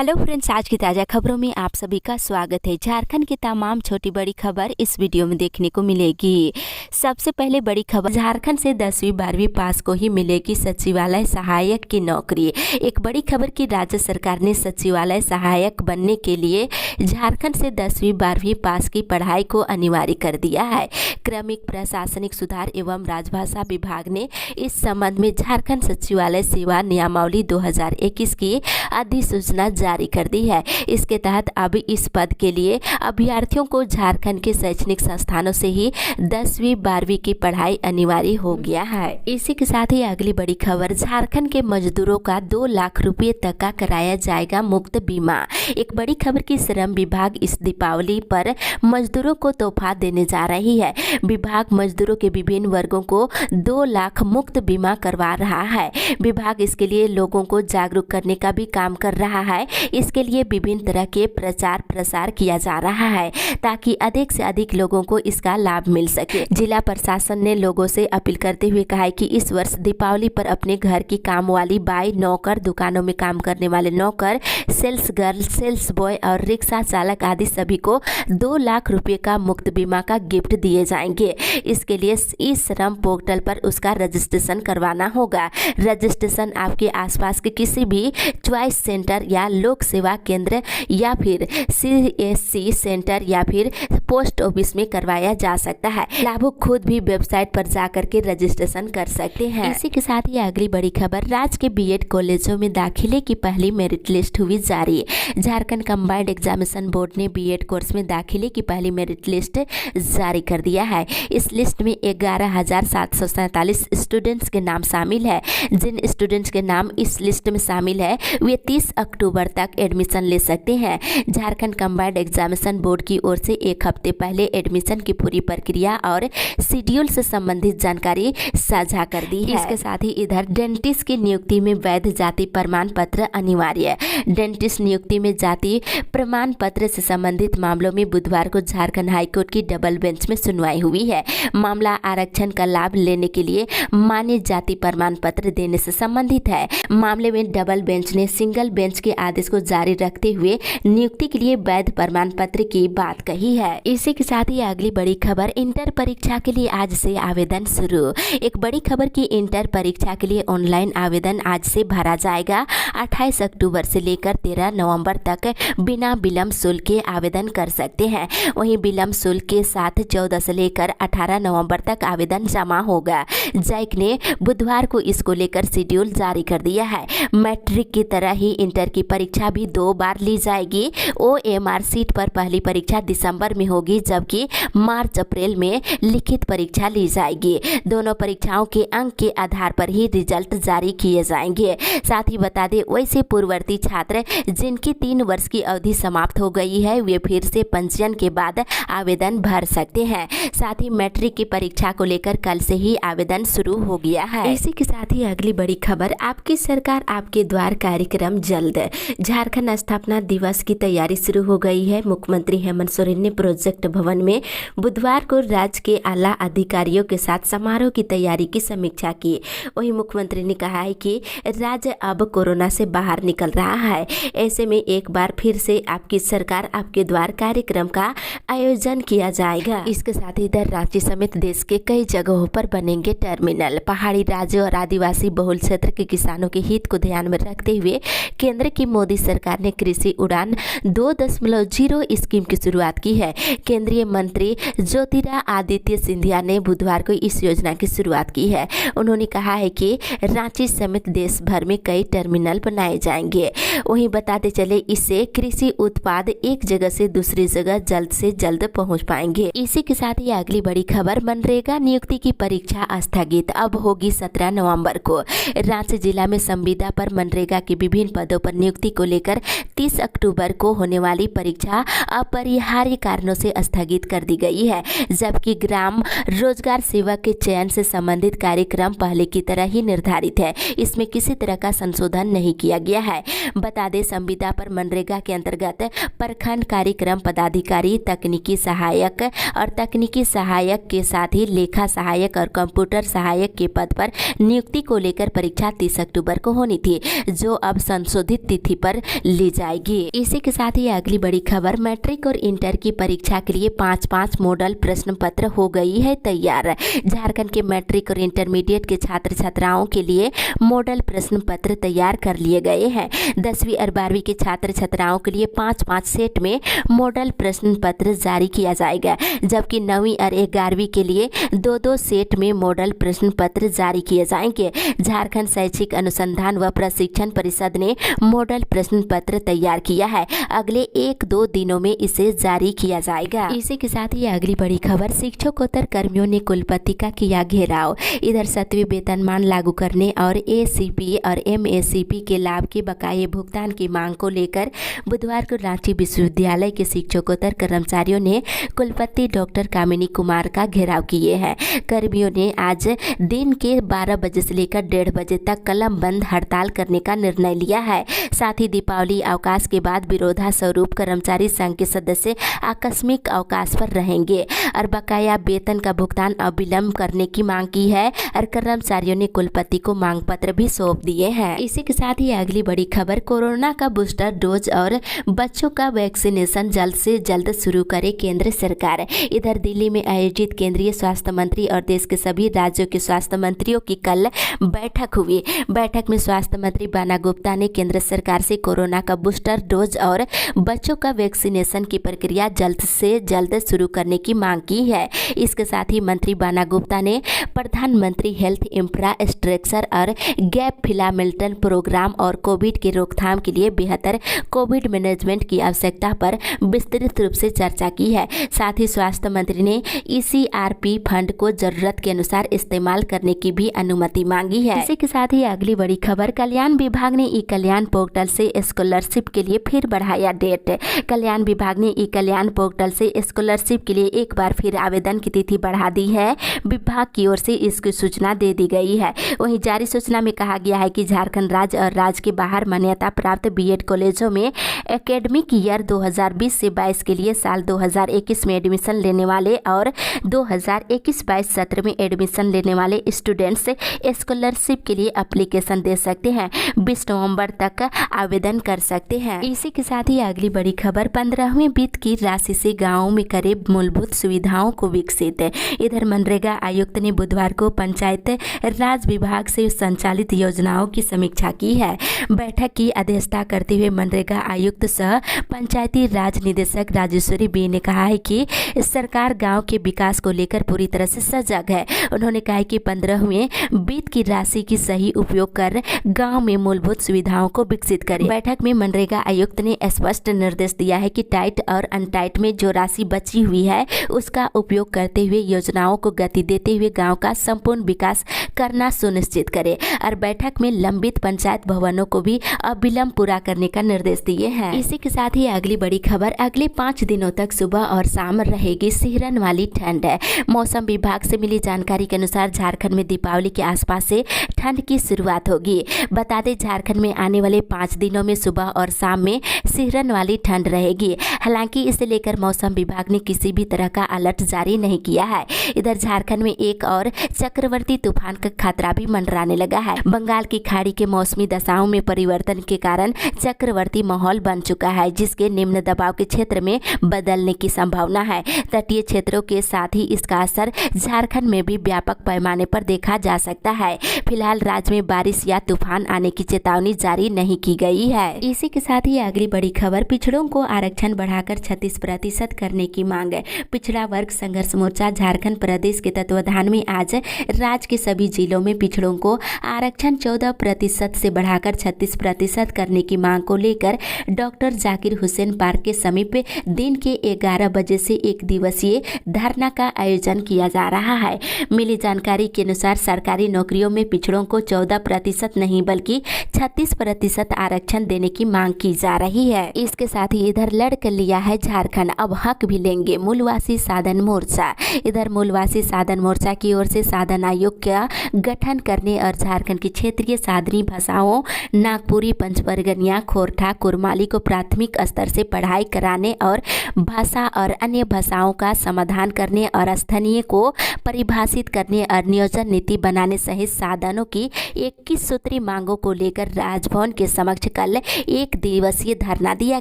Hello friends, आज की ताज़ा खबरों में आप सभी का स्वागत है। झारखंड की तमाम छोटी बड़ी खबर इस वीडियो में देखने को मिलेगी। सबसे पहले बड़ी खबर, झारखंड से 10वीं 12वीं पास को ही मिलेगी सचिवालय सहायक की नौकरी। एक बड़ी खबर की राज्य सरकार ने सचिवालय सहायक बनने के लिए झारखंड से 10वीं 12वीं पास की पढ़ाई को अनिवार्य कर दिया है। क्रमिक प्रशासनिक सुधार एवं राजभाषा विभाग ने इस संबंध में झारखंड सचिवालय सेवा नियमावली 2021 की अधिसूचना जारी कर दी है। इसके तहत अब इस पद के लिए अभ्यर्थियों को झारखंड के शैक्षणिक संस्थानों से ही 10वीं 12वीं की पढ़ाई अनिवार्य हो गया है। इसी के साथ ही अगली बड़ी खबर, झारखंड के मजदूरों का 2 लाख रुपए तक का कराया जाएगा मुफ्त बीमा। एक बड़ी खबर की श्रम विभाग इस दीपावली पर मजदूरों को तोहफा देने जा रही है। विभाग मजदूरों के विभिन्न वर्गों को 2 लाख मुफ्त बीमा करवा रहा है। विभाग इसके लिए लोगों को जागरूक करने का भी काम कर रहा है। इसके लिए विभिन्न तरह के प्रचार प्रसार किया जा रहा है ताकि अधिक से अधिक लोगों को इसका लाभ मिल सके। जिला प्रशासन ने लोगों से अपील करते हुए कहा है कि इस वर्ष दीपावली पर अपने घर की काम वाली बाई, नौकर, दुकानों में काम करने वाले नौकर, सेल्स गर्ल, सेल्स बॉय और रिक्शा चालक आदि सभी को 2 लाख रुपए का मुफ्त बीमा का गिफ्ट दिए जाएंगे। इसके लिए इस श्रम पोर्टल पर उसका रजिस्ट्रेशन करवाना होगा। रजिस्ट्रेशन आपके आसपास के किसी भी चॉइस सेंटर या लोक सेवा केंद्र या फिर CSC सेंटर या फिर पोस्ट ऑफिस में करवाया जा सकता है। लाभुक खुद भी वेबसाइट पर जाकर के रजिस्ट्रेशन कर सकते हैं। इसी के साथ ही अगली बड़ी खबर, राज्य के बीएड कॉलेजों में दाखिले की पहली मेरिट लिस्ट हुई जारी। झारखंड कंबाइंड एग्जामिनेशन बोर्ड ने बीएड कोर्स में दाखिले की पहली मेरिट लिस्ट जारी कर दिया है। इस लिस्ट में 11,747 स्टूडेंट्स के नाम शामिल है। जिन स्टूडेंट्स के नाम इस लिस्ट में शामिल है वे 30 अक्टूबर तक एडमिशन ले सकते हैं। झारखंड कंबाइंड एग्जामिनेशन बोर्ड की ओर से एक हफ्ते पहले एडमिशन की पूरी प्रक्रिया और शेड्यूल से संबंधित जानकारी साझा कर दी है। इसके साथ ही इधर डेंटिस्ट की नियुक्ति में वैध जाति प्रमाण पत्र अनिवार्य। डेंटिस्ट नियुक्ति में जाति प्रमाण पत्र से संबंधित मामलों में बुधवार को झारखंड हाईकोर्ट की डबल बेंच में सुनवाई हुई है। मामला आरक्षण का लाभ लेने के लिए मान्य जाति प्रमाण पत्र देने से संबंधित है। मामले में डबल बेंच ने सिंगल बेंच के आदेश को जारी रखते हुए नियुक्ति के लिए वैध प्रमाण पत्र की बात कही है। इसी के साथ ही अगली बड़ी खबर, इंटर परीक्षा के लिए आज से आवेदन शुरू। एक बड़ी खबर की इंटर परीक्षा के लिए ऑनलाइन आवेदन आज से भरा जाएगा। 28 अक्टूबर से लेकर 13 नवंबर तक बिना विलंब शुल्क के आवेदन कर सकते हैं। वहीं विलंब शुल्क के साथ 14 से लेकर 18 नवंबर तक आवेदन जमा होगा। जैक ने बुधवार को इसको लेकर शेड्यूल जारी कर दिया है। मैट्रिक की तरह ही इंटर की परीक्षा भी 2 बार ली जाएगी। OMR सीट पर पहली परीक्षा दिसंबर में होगी, जबकि मार्च अप्रैल में लिखित परीक्षा ली जाएगी। दोनों परीक्षाओं के अंक के आधार पर ही रिजल्ट जारी किए जाएंगे। साथ ही बता दें, वैसे पूर्ववर्ती छात्र जिनकी 3 वर्ष की अवधि समाप्त हो गई है वे फिर से पंजीयन के बाद आवेदन भर सकते हैं। साथ ही मैट्रिक की परीक्षा को लेकर कल से ही आवेदन शुरू हो गया है। इसी के साथ ही अगली बड़ी खबर, आपकी सरकार आपके द्वार कार्यक्रम जल्द। झारखंड स्थापना दिवस की तैयारी शुरू हो गई है। मुख्यमंत्री हेमंत सोरेन ने प्रोजेक्ट भवन में बुधवार को राज्य के आला अधिकारियों के साथ समारोह की तैयारी की समीक्षा की। वहीं मुख्यमंत्री ने कहा है कि राज्य अब कोरोना से बाहर निकल रहा है। ऐसे में एक बार फिर से आपकी सरकार आपके द्वार कार्यक्रम का आयोजन किया जाएगा। इसके साथ ही इधर रांची समेत देश के कई जगहों पर बनेंगे टर्मिनल। पहाड़ी राज्य और आदिवासी बहुल क्षेत्र के किसानों के हित को ध्यान में रखते हुए केंद्र की मोदी सरकार ने कृषि उड़ान 2.0 स्कीम की शुरुआत की है। केंद्रीय मंत्री ज्योतिरादित्य सिंधिया ने बुधवार को इस योजना की शुरुआत की है। उन्होंने कहा है कि रांची समेत देश भर में कई टर्मिनल बनाए जाएंगे। वहीं बताते चले, इससे कृषि उत्पाद एक जगह से दूसरी जगह जल्द से जल्द पहुंच पाएंगे। इसी के साथ ही अगली बड़ी खबर, मनरेगा नियुक्ति की परीक्षा स्थगित, अब होगी 17 नवंबर को। रांची जिला में संविदा पर मनरेगा के विभिन्न पदों पर नियुक्ति को लेकर 30 अक्टूबर को होने वाली परीक्षा अपरिहार्य कारणों से स्थगित कर दी गई है, जबकि ग्राम रोजगार सेवक के चयन से संबंधित कार्यक्रम पहले की तरह ही निर्धारित है। इसमें किसी तरह का संशोधन नहीं किया गया है। बता दें, संविदा पर मनरेगा के अंतर्गत प्रखंड कार्यक्रम पदाधिकारी, तकनीकी सहायक और तकनीकी सहायक के साथ ही लेखा सहायक और कंप्यूटर सहायक के पद पर नियुक्ति को लेकर परीक्षा 30 अक्टूबर को होनी थी, जो अब संशोधित तिथि पर पर ली जाएगी। इसी के साथ ही अगली बड़ी खबर, मैट्रिक और इंटर की परीक्षा के लिए 5-5 मॉडल प्रश्न पत्र हो गई है तैयार। झारखंड के मैट्रिक और इंटरमीडिएट के छात्र छात्राओं के लिए मॉडल प्रश्न पत्र तैयार कर लिए गए हैं। 10वीं और 12वीं के छात्र छात्राओं के लिए 5-5 सेट में मॉडल प्रश्न पत्र जारी किया जाएगा, जबकि 9वीं और 11वीं के लिए 2-2 सेट में मॉडल प्रश्न पत्र जारी किए जाएंगे। झारखंड शैक्षिक अनुसंधान व प्रशिक्षण परिषद ने मॉडल प्रश्न पत्र तैयार किया है। अगले 1-2 दिनों में इसे जारी किया जाएगा। इसी के साथ ही अगली बड़ी खबर, शिक्षकोत्तर कर्मियों ने कुलपति का किया घेराव। इधर 7वीं वेतनमान लागू करने और एसीपी और एमएससीपी के लाभ के बकाये भुगतान की मांग को लेकर बुधवार को रांची विश्वविद्यालय के शिक्षकोत्तर कर्मचारियों ने कुलपति डॉक्टर कामिनी कुमार का घेराव किए हैं। कर्मियों ने आज दिन के 12 बजे से लेकर 1:30 बजे तक कलम बंद हड़ताल करने का निर्णय लिया है। साथ ही दीपावली अवकाश के बाद विरोधा स्वरूप कर्मचारी संघ के सदस्य आकस्मिक अवकाश पर रहेंगे और बकाया वेतन का भुगतान अविलंब करने की मांग की है और कर्मचारियों ने कुलपति को मांग पत्र भी सौंप दिए हैं। इसी के साथ ही अगली बड़ी खबर, कोरोना का बूस्टर डोज और बच्चों का वैक्सीनेशन जल्द से जल्द शुरू करे केंद्र सरकार। इधर दिल्ली में आयोजित केंद्रीय स्वास्थ्य मंत्री और देश के सभी राज्यों के स्वास्थ्य मंत्रियों की कल बैठक हुई। बैठक में स्वास्थ्य मंत्री बाना गुप्ता ने केंद्र सरकार से कोरोना का बूस्टर डोज और बच्चों का वैक्सीनेशन की प्रक्रिया जल्द से जल्द शुरू करने की मांग की है। इसके साथ ही मंत्री बाना गुप्ता ने प्रधानमंत्री हेल्थ इंफ्रास्ट्रक्चर और गैप फिलामेंटल प्रोग्राम और कोविड की रोकथाम के लिए बेहतर कोविड मैनेजमेंट की आवश्यकता पर विस्तृत रूप से चर्चा की है। साथ ही स्वास्थ्य मंत्री ने ईसीआरपी फंड को जरूरत के अनुसार इस्तेमाल करने की भी अनुमति मांगी है। इसी के साथ ही अगली बड़ी खबर, कल्याण विभाग ने ई कल्याण पोर्टल से स्कॉलरशिप के लिए फिर बढ़ाया डेट। कल्याण विभाग ने ई कल्याण पोर्टल से स्कॉलरशिप के लिए एक बार फिर आवेदन की तिथि बढ़ा दी है। विभाग की ओर से इसकी सूचना दे दी गई है। वहीं जारी सूचना में कहा गया है कि झारखंड राज्य और राज्य के बाहर मान्यता प्राप्त बीएड कॉलेजों में एकेडमिक ईयर 2020 से 22 के लिए साल 2021 में एडमिशन लेने वाले और 2021-22 सत्र में एडमिशन लेने वाले स्टूडेंट्स स्कॉलरशिप के लिए एप्लीकेशन दे सकते हैं। 20 नवंबर तक आवेदन कर सकते हैं। इसी के साथ ही अगली बड़ी खबर, 15वें वित्त की राशि से गाँवों में करे मूलभूत सुविधाओं को विकसित। इधर मनरेगा आयुक्त ने बुधवार को पंचायत राज विभाग से संचालित योजनाओं की समीक्षा की है। बैठक की अध्यक्षता करते हुए मनरेगा आयुक्त सह पंचायती राज निदेशक राजेश्वरी बी ने कहा है कि सरकार गांव के विकास को लेकर पूरी तरह से सजग है। उन्होंने कहा कि 15वें वित्त की राशि की सही उपयोग कर गांव में मूलभूत सुविधाओं को विकसित करें। बैठक में मनरेगा आयुक्त ने स्पष्ट निर्देश दिया है कि टाइट और अनटाइट में जो राशि बची हुई है उसका उपयोग करते हुए योजनाओं को गति देते हुए गांव का संपूर्ण विकास करना सुनिश्चित करें और बैठक में लंबित पंचायत भवनों को भी अविलंब पूरा करने का निर्देश दिए हैं। इसी के साथ ही अगली बड़ी खबर, अगले 5 दिनों तक सुबह और शाम रहेगी सिहरन वाली ठंड। मौसम विभाग से मिली जानकारी के अनुसार झारखंड में दीपावली के आसपास से ठंड की शुरुआत होगी। बता दें, झारखंड में आने वाले 5 दिनों में सुबह और शाम में सिहरन वाली ठंड रहेगी। हालांकि इसे लेकर मौसम विभाग ने किसी भी तरह का अलर्ट जारी नहीं किया है। इधर झारखंड में एक और चक्रवर्ती तूफान का खतरा भी मंडराने लगा है। बंगाल की खाड़ी के मौसमी दशाओं में परिवर्तन के कारण चक्रवर्ती माहौल बन चुका है, जिसके निम्न दबाव के क्षेत्र में बदलने की संभावना है। तटीय क्षेत्रों के साथ ही इसका असर झारखंड में भी व्यापक पैमाने पर देखा जा सकता है। फिलहाल राज्य में बारिश या तूफान आने की चेतावनी जारी नहीं की गई है। इसी के साथ ही अगली बड़ी खबर, पिछड़ों को आरक्षण बढ़ाकर 36% करने की मांग। पिछड़ा वर्ग संघर्ष मोर्चा झारखंड प्रदेश के तत्वाधान में आज राज्य के सभी जिलों में पिछड़ों को आरक्षण 14% से बढ़ाकर 36% करने की मांग को लेकर डॉक्टर जाकिर हुसैन पार्क के समीप दिन के 11 बजे से एक दिवसीय धरना का आयोजन किया जा रहा है। मिली जानकारी के अनुसार सरकारी नौकरियों में पिछड़ों को 14% नहीं बल्कि 36% आरक्षण देने की मांग की जा रही है। इसके साथ ही इधर लड़ कर लिया है झारखंड, अब हक भी लेंगे मूलवासी साधन मोर्चा। इधर मूलवासी साधन मोर्चा की ओर से साधन आयोग का गठन करने और झारखंड की क्षेत्रीय साधनी भाषाओं नागपुरी, पंचपरगनिया, खोरठा, कुरमाली को प्राथमिक स्तर से पढ़ाई कराने और भाषा और अन्य भाषाओं का समाधान करने और स्थानीय को परिभाषित करने और नियोजन नीति बनाने सहित साधनों की 21 सूत्री मांगों को लेकर राजभवन के समक्ष कल एक दिवसीय धरना दिया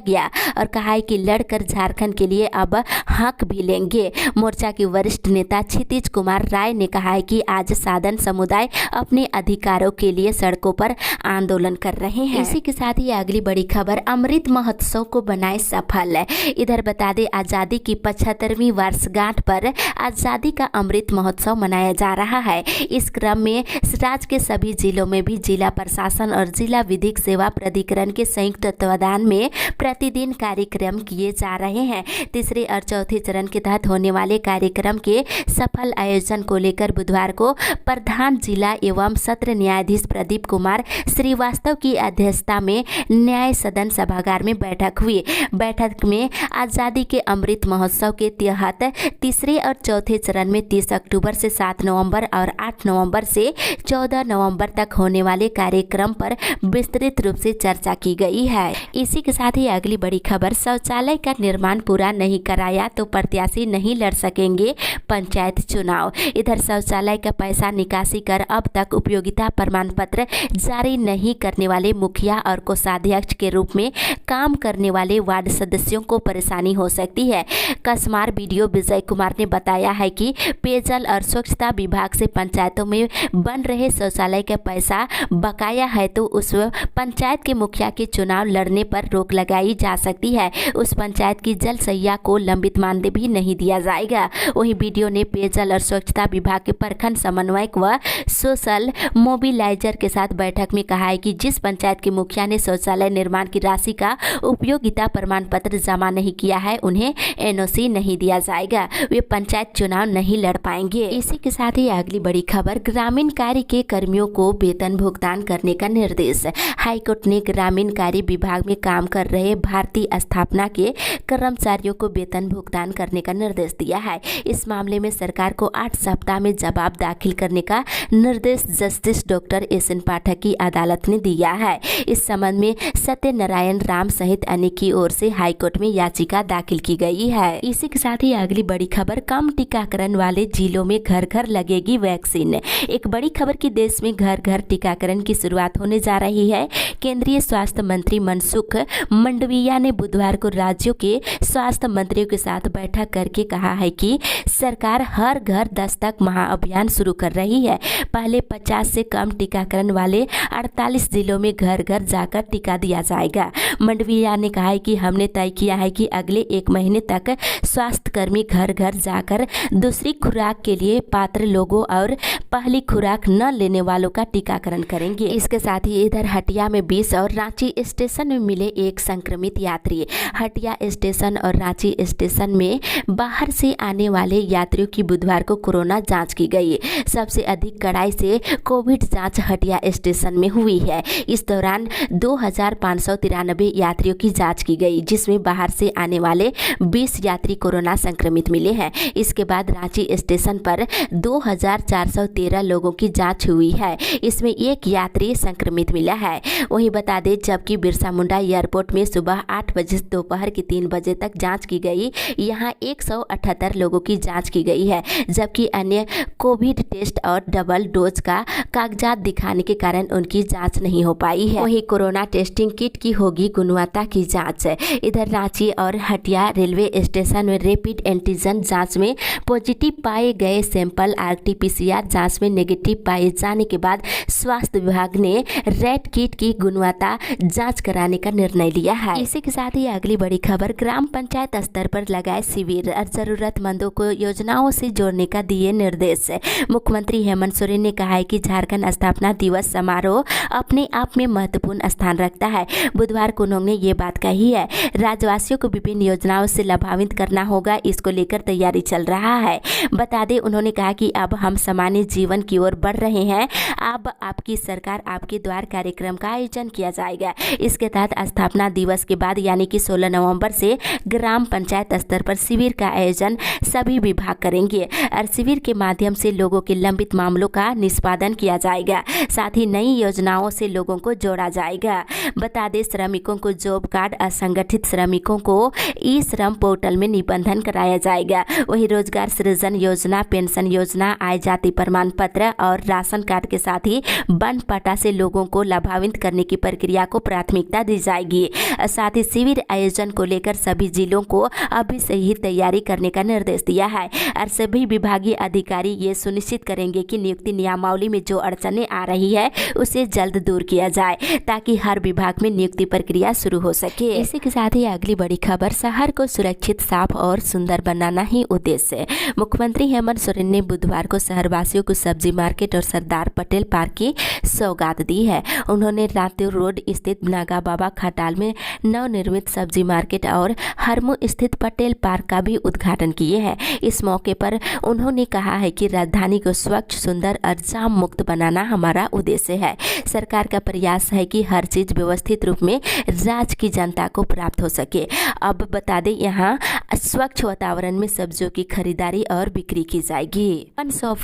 गया और कहा है कि लड़कर झारखंड के लिए अब हक भी लेंगे। मोर्चा के वरिष्ठ नेता क्षितिज कुमार राय ने कहा है कि आज साधन समुदाय अपने अधिकारों के लिए सड़कों पर आंदोलन कर रहे हैं। इसी के साथ ही अगली बड़ी खबर, अमृत महोत्सव को बनाए सफल। इधर बता दें आजादी की 75वीं वर्षगांठ पर आजादी का अमृत महोत्सव मनाया जा रहा है। इस क्रम में राज्य के सभी जिलों में भी जिला प्रशासन और जिला विधिक सेवा प्राधिकरण के संयुक्त तत्वावधान में प्रतिदिन कार्यक्रम किए जा रहे हैं। तीसरे और चौथे चरण के तहत होने वाले कार्यक्रम के सफल आयोजन को लेकर बुधवार को प्रधान जिला एवं सत्र न्यायाधीश प्रदीप कुमार श्रीवास्तव की अध्यक्षता में न्याय सदन सभागार में बैठक हुई। बैठक में आजादी के अमृत महोत्सव के तहत तीसरे और चौथे चरण में 30 अक्टूबर से 7 नवंबर और 8 नवंबर से 14 नवंबर तक होने वाले कार्यक्रम पर विस्तृत रूप से चर्चा की गई है। इसी के साथ ही अगली बड़ी खबर, शौचालय का निर्माण पूरा नहीं कराया तो प्रत्याशी नहीं लड़ सकेंगे पंचायत चुनाव। इधर शौचालय का पैसा निकासी कर अब तक उपयोगिता प्रमाण पत्र जारी नहीं करने वाले मुखिया और कोषाध्यक्ष के रूप में काम करने वाले वार्ड सदस्यों को परेशानी हो सकती है। कसमार बीडीओ विजय कुमार ने बताया है कि पेयजल और स्वच्छता विभाग से पंचायतों में बन रहे शौचालय का पैसा बकाया है तो उस पंचायत के मुखिया के चुनाव लड़ने पर रोक लगाई जा सकती है। उस पंचायत की जल सैया को लंबित मानदेय भी नहीं दिया जाएगा। वहीं बीडीओ ने पेयजल और स्वच्छता विभाग के प्रखंड समन्वयक व सोशल मोबिलाइजर के साथ बैठक में कहा है कि जिस पंचायत के मुखिया ने शौचालय निर्माण की राशि का उपयोगिता प्रमाण पत्र जमा नहीं किया है उन्हें एनओसी नहीं दिया जाएगा, वे पंचायत चुनाव नहीं लड़ पाएंगे। इसी के साथ ही अगली बड़ी खबर, ग्रामीण कार्य के कर्मियों को वेतन भुगतान करने का निर्देश। हाईकोर्ट ने ग्रामीण कार्य विभाग में काम कर रहे भारतीय स्थापना के कर्मचारियों को वेतन भुगतान करने का निर्देश दिया है। इस मामले में सरकार को 8 सप्ताह में जवाब दाखिल करने का निर्देश जस्टिस डॉक्टर एस.एन. पाठक की अदालत ने दिया है। इस संबंध में सत्यनारायण राम सहित अन्य की ओर से हाईकोर्ट में याचिका दाखिल की गई है। इसी के साथ ही अगली बड़ी खबर, कम टीकाकरण वाले जिलों में घर घर लगेगी वैक्सीन। एक बड़ी खबर की देश में घर घर टीकाकरण की शुरुआत होने जा रही है। केंद्रीय स्वास्थ्य मंत्री मनसुख मंडाविया ने बुधवार को राज्यों के स्वास्थ्य मंत्रियों के साथ बैठक करके कहा है कि सरकार हर घर दस्तक महाअभियान शुरू कर रही है। पहले 50 से कम टीकाकरण वाले 48 जिलों में घर घर जाकर टीका दिया जाएगा। मंडाविया ने कहा है कि हमने तय किया है कि अगले 1 महीने तक स्वास्थ्यकर्मी घर घर जाकर दूसरी खुराक के लिए पात्र लोगों और पहली खुराक न लेने वालों का टीकाकरण करेंगे। इसके साथ ही इधर हटिया में 20 और रांची स्टेशन में मिले एक संक्रमित यात्री। हटिया स्टेशन और रांची स्टेशन में बाहर से आने वाले यात्रियों की बुधवार को कोरोना जांच की गई। सबसे अधिक कड़ाई से कोविड जांच हटिया स्टेशन में हुई है। इस दौरान 2593 यात्रियों की जांच की गई, जिसमें बाहर से आने वाले 20 यात्री कोरोना संक्रमित मिले हैं। इसके बाद रांची स्टेशन पर 2413 लोगों की जांच हुई है। इसमें एक यात्री संक्रमित मिला है। वहीं बता दें, जबकि बिरसा मुंडा एयरपोर्ट में सुबह 8 बजे से दोपहर के 3 बजे तक जांच की गई, यहां 178 लोगों की जांच की गई है। जबकि अन्य कोविड टेस्ट और डबल डोज का कागजात दिखाने के कारण उनकी जांच नहीं हो पाई है। वहीं कोरोना टेस्टिंग किट की होगी गुणवत्ता की जांच। इधर रांची और हटिया रेलवे स्टेशन में रैपिड एंटीजन जांच में पॉजिटिव पाए गए सैंपल आरटी-पीसीआर जांच में नेगेटिव पाए जाने के बाद स्वास्थ्य विभाग ने रैट किट की गुणवत्ता जांच कराने का निर्णय लिया है। इसी के साथ ही अगली बड़ी खबर, ग्राम पंचायत स्तर पर लगाए शिविर और जरूरतमंदों को योजनाओं से जोड़ने का दिए निर्देश। मुख्यमंत्री हेमंत सोरेन ने कहा है कि झारखंड स्थापना दिवस समारोह अपने आप में महत्वपूर्ण स्थान रखता है। बुधवार को उन्होंने ये बात कही है। राज्यवासियों को विभिन्न योजनाओं से लाभान्वित करना होगा, इसको लेकर तैयारी चल रहा है। बता दें, उन्होंने कहा कि अब हम सामान्य जीवन की ओर बढ़ रहे हैं। अब आपकी सरकार आपके द्वार कार्यक्रम का आयोजन किया जाएगा। इसके तहत स्थापना दिवस के बाद यानी कि 16 नवंबर से से ग्राम पंचायत स्तर पर शिविर का आयोजन सभी विभाग करेंगे और शिविर के माध्यम से लोगों के लंबित मामलों का निष्पादन किया जाएगा। साथ ही नई योजनाओं से लोगों को जोड़ा जाएगा। बता दें, श्रमिकों को जॉब कार्ड, असंगठित श्रमिकों को ई श्रम पोर्टल में निबंधन कराया जाएगा। वहीं रोजगार सृजन योजना, पेंशन योजना, आय जाति प्रमाण पत्र और राशन कार्ड के साथ ही वन पट्टा से लोगों को लाभान्वित करने की प्रक्रिया को प्राथमिकता दी जाएगी। साथ ही शिविर आयोजन को लेकर सभी जिलों को अभी से ही तैयारी करने का निर्देश दिया है और सभी विभागीय अधिकारी ये सुनिश्चित करेंगे कि नियुक्ति नियमावली में जो अड़चनें आ रही है उसे जल्द दूर किया जाए ताकि हर विभाग में नियुक्ति प्रक्रिया शुरू हो सके। इसी के साथ ही अगली बड़ी खबर, शहर को सुरक्षित, साफ और सुंदर बनाना ही उद्देश्य। मुख्यमंत्री हेमंत सोरेन ने बुधवार को शहरवासियों को सब्जी मार्केट और सरदार पटेल पार्क की सौगात दी है। उन्होंने रातौर रोड स्थित नागा बाबा खटाल में नवनिर्मित सब्जी मार्केट और हरमू स्थित पटेल पार्क का भी उद्घाटन किए हैं। इस मौके पर उन्होंने कहा है कि राजधानी को स्वच्छ, सुंदर और जाम मुक्त बनाना हमारा उद्देश्य है। सरकार का प्रयास है कि हर चीज व्यवस्थित रूप में राज्य की जनता को प्राप्त हो सके। अब बता दें, यहाँ स्वच्छ वातावरण में सब्जियों की खरीदारी और बिक्री की जाएगी।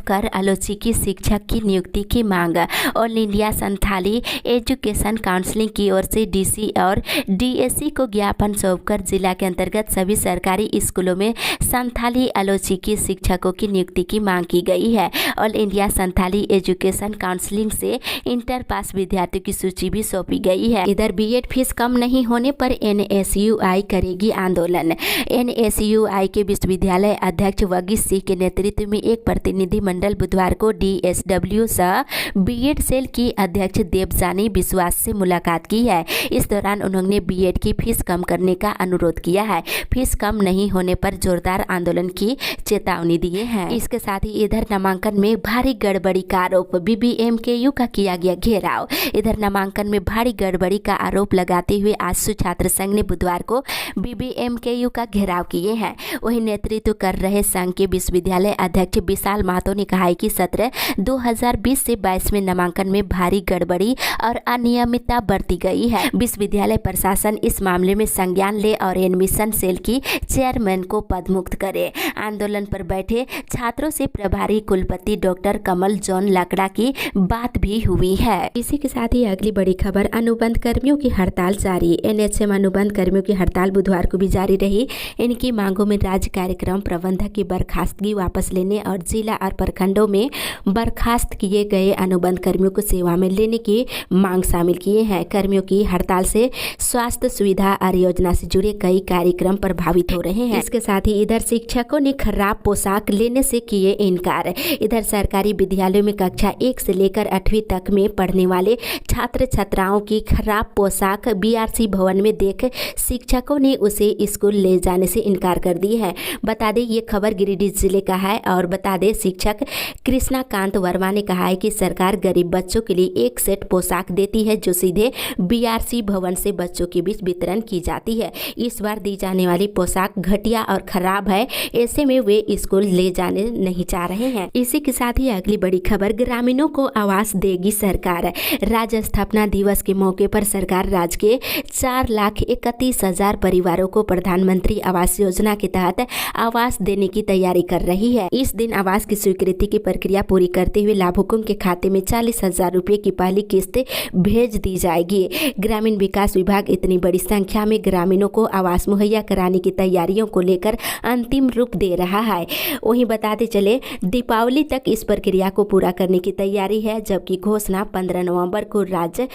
कर आलोचिकी शिक्षक की नियुक्ति की मांग। All India Santhali education council की ओर से डीसी और डीएससी को ज्ञापन सौंपकर जिला के अंतर्गत सभी सरकारी स्कूलों में संथाली आलोचिकी शिक्षकों की नियुक्ति की मांग की गई है। All India Santhali education council से इंटर पास विद्यार्थियों की सूची भी सौंपी गई है। इधर बीएड फीस कम नहीं होने पर एनएसयूआई करेगी आंदोलन। एनएसयूआई के विश्वविद्यालय अध्यक्ष वगीश सिंह के नेतृत्व में एक प्रतिनिधिमंडल बुधवार को डीएसडब्ल्यू सह बीएड सेल की अध्यक्ष देवजानी विश्वास से मुलाकात की है। इस दौरान उन्होंने बीएड की फीस कम करने का अनुरोध किया है। फीस कम नहीं होने पर जोरदार आंदोलन की चेतावनी दिए हैं। इसके साथ ही इधर नामांकन में भारी गड़बड़ी का आरोप, बीबीएमकेयू का किया गया घेराव। इधर नामांकन में भारी गड़बड़ी का आरोप लगाते हुए आजसू छात्र संघ ने बुधवार को बीबीएमकेयू का घेराव किए हैं। वही नेतृत्व कर रहे संघ के विश्वविद्यालय अध्यक्ष विशाल महतो ने कहा है कि सत्र 2020 से 22 में नामांकन में भारी गड़बड़ी और अनियमितता बरती गई है। विश्वविद्यालय प्रशासन इस मामले में संज्ञान ले और एडमिशन सेल की चेयरमैन को पदमुक्त करे। आंदोलन पर बैठे छात्रों से प्रभारी कुलपति डॉक्टर कमल जॉन लकड़ा की बात भी हुई है। इसी के साथ ही अगली बड़ी खबर, अनुबंध कर्मियों की हड़ताल जारी। एनएचएम अनुबंध कर्मियों की हड़ताल बुधवार को भी जारी रही। इनकी मांगों में राज्य कार्यक्रम प्रबंधक की बर्खास्तगी वापस लेने और जिला और प्रखंडों में बर्खास्त किए गए अनुबंध कर्मियों को सेवा में लेने की मांग शामिल किए हैं। कर्मियों की हड़ताल से स्वास्थ्य सुविधा और योजना से जुड़े कई कार्यक्रम प्रभावित हो रहे हैं। इसके साथ ही इधर शिक्षकों ने खराब पोशाक लेने से किए इनकार। इधर सरकारी विद्यालयों में कक्षा 1 से लेकर 8वीं तक में पढ़ने वाले छात्र छात्राओं की खराब पोशाक बीआरसी भवन में देख शिक्षकों ने उसे स्कूल ले जाने से इनकार कर दी है। बता दें, ये खबर गिरिडीह जिले का है और बता दें, शिक्षक कृष्णाकांत वर्मा ने कहा है कि सरकार गरीब बच्चों के लिए एक सेट पोशाक देती है जो सीधे बीआरसी भवन से बच्चों के बीच वितरण की जाती है। इस बार दी जाने वाली पोशाक घटिया और खराब है, ऐसे में वे स्कूल ले जाने नहीं चाह रहे हैं। इसी के साथ ही अगली बड़ी खबर, ग्रामीणों को आवास देगी सरकार। राज्य स्थापना दिवस के मौके पर सरकार राज्य के 4,31,000 परिवारों को प्रधानमंत्री आवास योजना के तहत आवास देने की तैयारी कर रही है। इस दिन आवास की स्वीकृति की प्रक्रिया पूरी करते हुए लाभुकों के खाते में 40,000 रुपये की पहली किस्त भेज दी जाएगी। ग्रामीण विकास विभाग इतनी बड़ी संख्या में ग्रामीणों को आवास मुहैया कराने की तैयारियों को लेकर अंतिम रूप दे रहा है। वहीं बताते चले, दीपावली तक इस प्रक्रिया को पूरा करने की तैयारी है, जबकि घोषणा 15 नवंबर को राज्य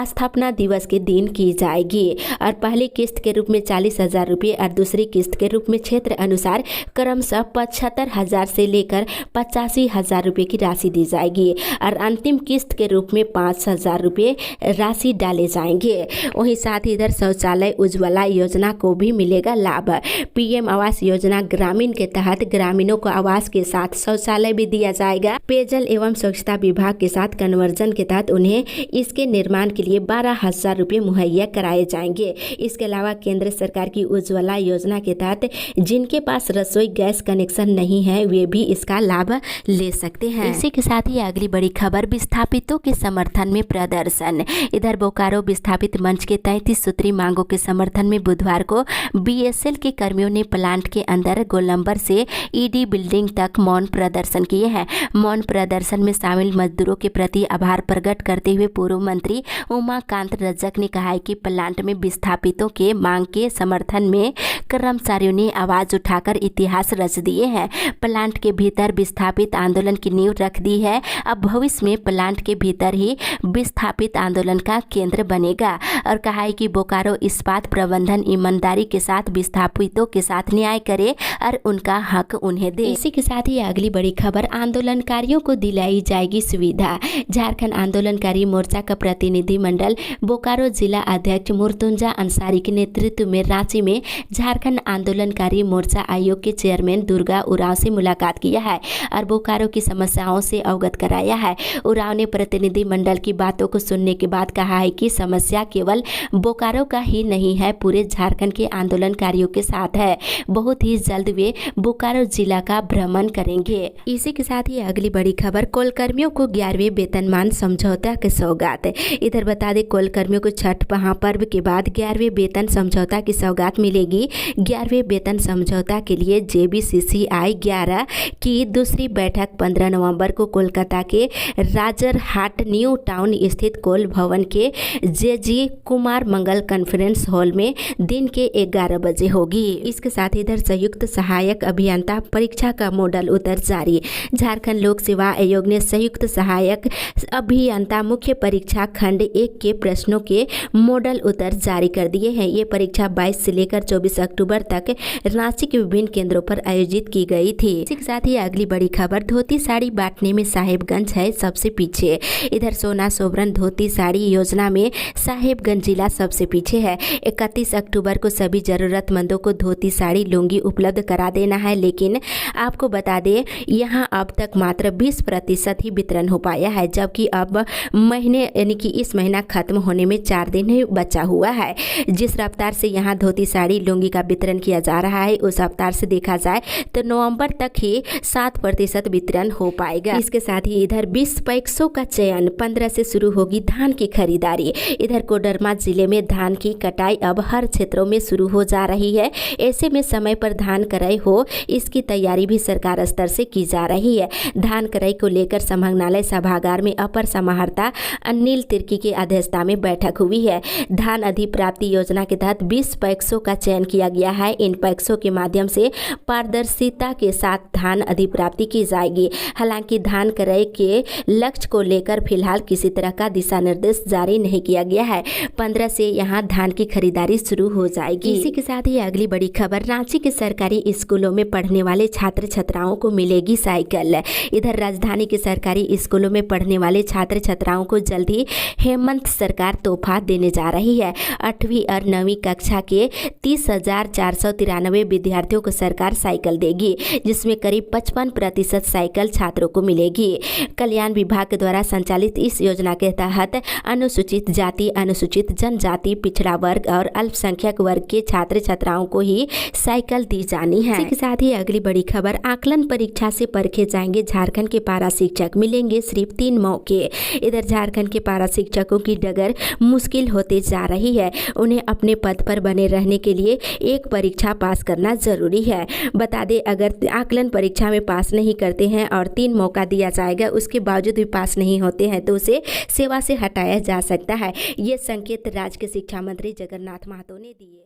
स्थापना दिवस के दिन की जाएगी और पहली किस्त के रूप में 40,000 रुपये और दूसरी किस्त के रूप में क्षेत्र अनुसार क्रमशः 75,000 से लेकर 85,000 रुपये की राशि दी जाएगी और अंतिम किस्त के रूप में 5,000 रुपये राशि डाले जाएंगे। वहीं साथ ही इधर शौचालय उज्ज्वला योजना को भी मिलेगा लाभ। पीएम आवास योजना ग्रामीण के तहत ग्रामीणों को आवास के साथ शौचालय भी दिया जाएगा। पेयजल एवं स्वच्छता विभाग के साथ कन्वर्जन के तहत उन्हें इसके निर्माण के लिए 12,000 रुपये मुहैया कराए जाएंगे। इसके अलावा केंद्र सरकार की उज्ज्वला योजना के के तहत जिनके पास रसोई गैस कनेक्शन नहीं है वे भी इसका लाभ ले सकते हैं। इसी के साथ ही अगली बड़ी खबर, विस्थापितों के समर्थन में प्रदर्शन। इधर बोकारो विस्थापित मंच के 33 सूत्री मांगों के समर्थन में बुधवार को बीएसएल के कर्मियों ने प्लांट के अंदर गोलंबर से ईडी बिल्डिंग तक मौन प्रदर्शन किए हैं। मौन प्रदर्शन में शामिल मजदूरों के प्रति आभार प्रकट करते हुए पूर्व मंत्री उमाकांत रजक ने कहा है कि प्लांट में विस्थापितों के मांग के समर्थन में कर्मचारियों ने आवाज उठाकर इतिहास रच दिए हैं। प्लांट के भीतर विस्थापित आंदोलन की नींव रख दी है। अब भविष्य में प्लांट के भीतर ही विस्थापित आंदोलन का केंद्र बनेगा और कहा है कि बोकारो इस्पात प्रबंधन ईमानदारी के साथ विस्थापितों के साथ न्याय करे और उनका हक उन्हें दे। इसी के साथ ही अगली बड़ी खबर, आंदोलनकारियों को दिलाई जाएगी सुविधा। झारखंड आंदोलनकारी मोर्चा का प्रतिनिधि मंडल बोकारो जिला अध्यक्ष मुर्तुंजा अंसारी के नेतृत्व में रांची में झारखंड आंदोलनकारी मोर्चा आयोग के चेयरमैन दुर्गा उरांव से मुलाकात किया है और बोकारो की समस्याओं से अवगत कराया है। उरांव ने प्रतिनिधि मंडल की बातों को सुनने के बाद कहा है कि समस्या केवल बोकारो का ही नहीं है, पूरे झारखंड के आंदोलनकारियों के साथ है। बहुत ही जल्द वे बोकारो जिला का भ्रमण करेंगे। इसी के साथ ही अगली बड़ी खबर, कोलकर्मियों को 11वें वेतनमान समझौता की सौगात। इधर बता दें, कोलकर्मियों को छठ महापर्व के बाद 11वें वेतन समझौता की सौगात मिलेगी। 11वें वेतन समझौता के लिए JBCCI 11 की दूसरी बैठक 15 नवंबर को कोलकाता के राजरहाट न्यू टाउन स्थित कोल भवन के JG कुमार मंगल कॉन्फ्रेंस हॉल में दिन के 11 बजे होगी। इसके साथ इधर संयुक्त सहायक अभियंता परीक्षा का मॉडल उत्तर जारी। झारखंड लोक सेवा आयोग ने संयुक्त सहायक अभियंता मुख्य परीक्षा खंड 1 के प्रश्नों के मॉडल उत्तर जारी कर दिए हैं। ये परीक्षा 22 से लेकर 24 अक्टूबर तक रांची के विभिन्न केंद्रों पर आयोजित की गई थी। इसी के साथ ही अगली बड़ी खबर, धोती साड़ी बांटने में साहेबगंज है सबसे पीछे। इधर सोना सोबरन धोती साड़ी योजना में साहेबगंज जिला सबसे पीछे है। 31 अक्टूबर को सभी जरूरतमंदों को धोती साड़ी लुंगी उपलब्ध करा देना है, लेकिन आपको बता दें यहाँ अब तक मात्र 20% ही वितरण हो पाया है, जबकि अब महीने यानी कि इस महीना खत्म होने में 4 दिन ही बचा हुआ है। जिस रफ्तार से यहाँ धोती साड़ी लुंगी का वितरण किया जा रहा है उस रफ्तार से देखा जाए तो नवंबर तक ही 7% वितरण हो पाएगा। इसके साथ ही इधर 20 पैक्सों का चयन, 15 से शुरू होगी धान की खरीदारी। इधर कोडरमा जिले में धान की कटाई अब हर क्षेत्रों में शुरू हो जा रही है। ऐसे में समय पर धान कराई हो इसकी तैयारी भी सरकार स्तर से की जा रही है। धान कराई को लेकर संभागनालय सभागार में अपर समाहर्ता अनिल तिर्की की अध्यक्षता में बैठक हुई है। धान अधिप्राप्ति योजना के तहत 20 पैक्सों का चयन किया गया है। इन पैक्सों के माध्यम से पारदर्शिता के साथ धान अधिप्राप्ति की जाएगी। हालांकि धान क्रय के लक्ष्य को लेकर फिलहाल किसी तरह का दिशा निर्देश जारी नहीं किया गया है। 15 से यहां धान की खरीदारी शुरू हो जाएगी। इसी के साथ ही अगली बड़ी खबर, रांची के सरकारी स्कूलों में पढ़ने वाले छात्र छात्राओं को मिलेगी साइकिल। इधर राजधानी के सरकारी स्कूलों में पढ़ने वाले छात्र छात्राओं को जल्द ही हेमंत सरकार तोहफा देने जा रही है। 8वीं और 9वीं कक्षा के 30,493 विद्यार्थियों को सरकार साइकिल देगी, जिसमें करीब 55% साइकिल छात्रों को मिलेगी। कल्याण विभाग के द्वारा संचालित इस योजना के तहत अनुसूचित जाति, अनुसूचित जनजाति, पिछड़ा वर्ग और अल्पसंख्यक वर्ग के छात्र छात्राओं को ही साइकिल दी जानी है। इसी के साथ ही अगली बड़ी खबर, आकलन परीक्षा से परखे जाएंगे झारखंड के पारा शिक्षक, मिलेंगे सिर्फ 3 मौके। इधर झारखंड के पारा शिक्षकों की डगर मुश्किल होते जा रही है। उन्हें अपने पद पर बने रहने के लिए एक परीक्षा पास करना जरूरी है। बता दें, अगर आकलन परीक्षा में पास नहीं करते हैं और 3 मौका दिया जाएगा, उसके बावजूद भी पास नहीं होते हैं तो उसे सेवा से हटाया जा सकता है। ये संकेत राज्य के शिक्षा मंत्री जगन्नाथ महतो ने दिए।